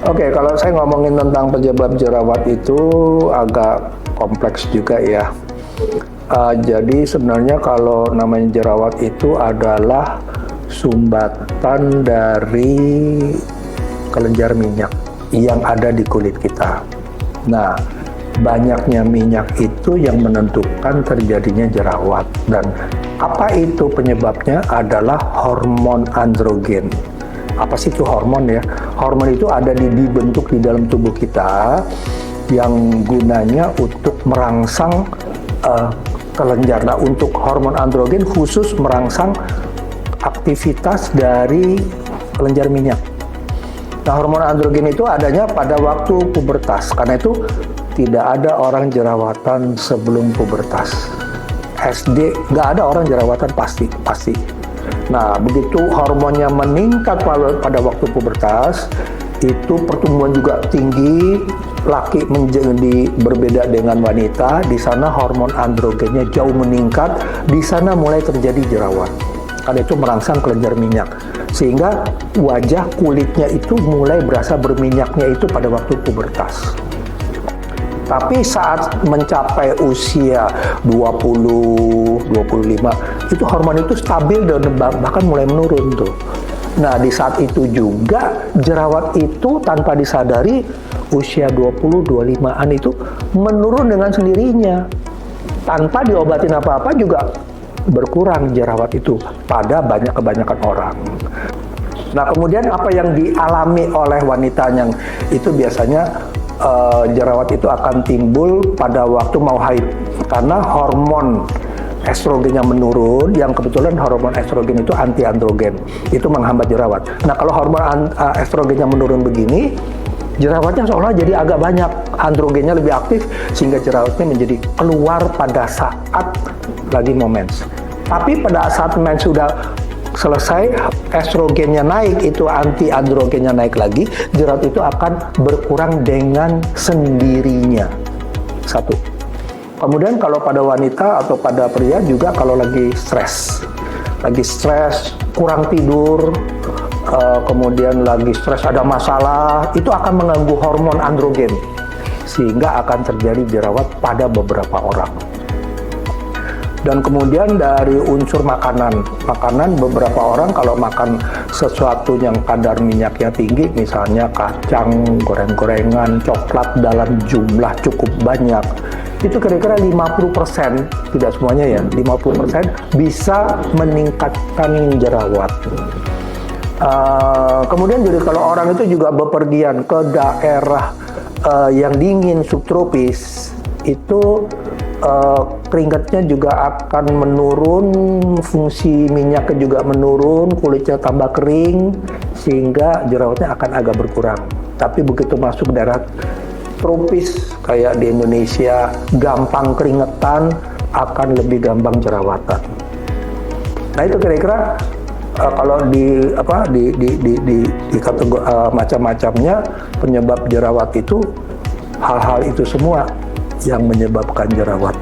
Oke, kalau saya ngomongin tentang penyebab jerawat itu agak kompleks juga ya. Jadi sebenarnya kalau namanya jerawat itu adalah sumbatan dari kelenjar minyak yang ada di kulit kita. Nah, banyaknya minyak itu yang menentukan terjadinya jerawat. Dan apa itu penyebabnya? Adalah hormon androgen. Apa sih itu hormon ya? Hormon itu ada dibentuk di dalam tubuh kita yang gunanya untuk merangsang kelenjar. Nah, untuk hormon androgen khusus merangsang aktivitas dari kelenjar minyak. Nah, hormon androgen itu adanya pada waktu pubertas. Karena itu tidak ada orang jerawatan sebelum pubertas. SD nggak ada orang jerawatan pasti. Nah, begitu hormonnya meningkat pada waktu pubertas, itu pertumbuhan juga tinggi, laki menjadi berbeda dengan wanita, di sana hormon androgennya jauh meningkat, di sana mulai terjadi jerawat. Karena itu merangsang kelenjar minyak, sehingga wajah kulitnya itu mulai berasa berminyaknya itu pada waktu pubertas. Tapi saat mencapai usia 20, 25, itu hormon itu stabil dan bahkan mulai menurun tuh. Nah, di saat itu juga jerawat itu tanpa disadari usia 20, 25-an itu menurun dengan sendirinya. Tanpa diobatin apa-apa juga berkurang jerawat itu pada kebanyakan orang. Nah, kemudian apa yang dialami oleh wanita yang itu biasanya jerawat itu akan timbul pada waktu mau haid karena hormon estrogennya menurun, yang kebetulan hormon estrogen itu anti androgen, itu menghambat jerawat. Nah, kalau hormon estrogennya menurun begini, jerawatnya seolah jadi agak banyak, androgennya lebih aktif sehingga jerawatnya menjadi keluar pada saat lagi mau mens. Tapi pada saat mens sudah selesai, estrogennya naik, itu anti androgennya naik lagi, jerawat itu akan berkurang dengan sendirinya. Satu. Kemudian kalau pada wanita atau pada pria juga kalau lagi stres, kurang tidur, kemudian lagi stres ada masalah, itu akan mengganggu hormon androgen sehingga akan terjadi jerawat pada beberapa orang. Dan kemudian dari unsur makanan beberapa orang kalau makan sesuatu yang kadar minyaknya tinggi, misalnya kacang, goreng-gorengan, coklat dalam jumlah cukup banyak, itu kira-kira 50%, tidak semuanya ya, 50% bisa meningkatkan jerawat. Kemudian jadi kalau orang itu juga bepergian ke daerah yang dingin subtropis, itu keringatnya juga akan menurun, fungsi minyaknya juga menurun, kulitnya tambah kering, sehingga jerawatnya akan agak berkurang. Tapi begitu masuk daerah tropis kayak di Indonesia, gampang keringetan, akan lebih gampang jerawatan. Nah, itu kira-kira kalau di kategori macam-macamnya penyebab jerawat itu, hal-hal itu semua yang menyebabkan jerawat.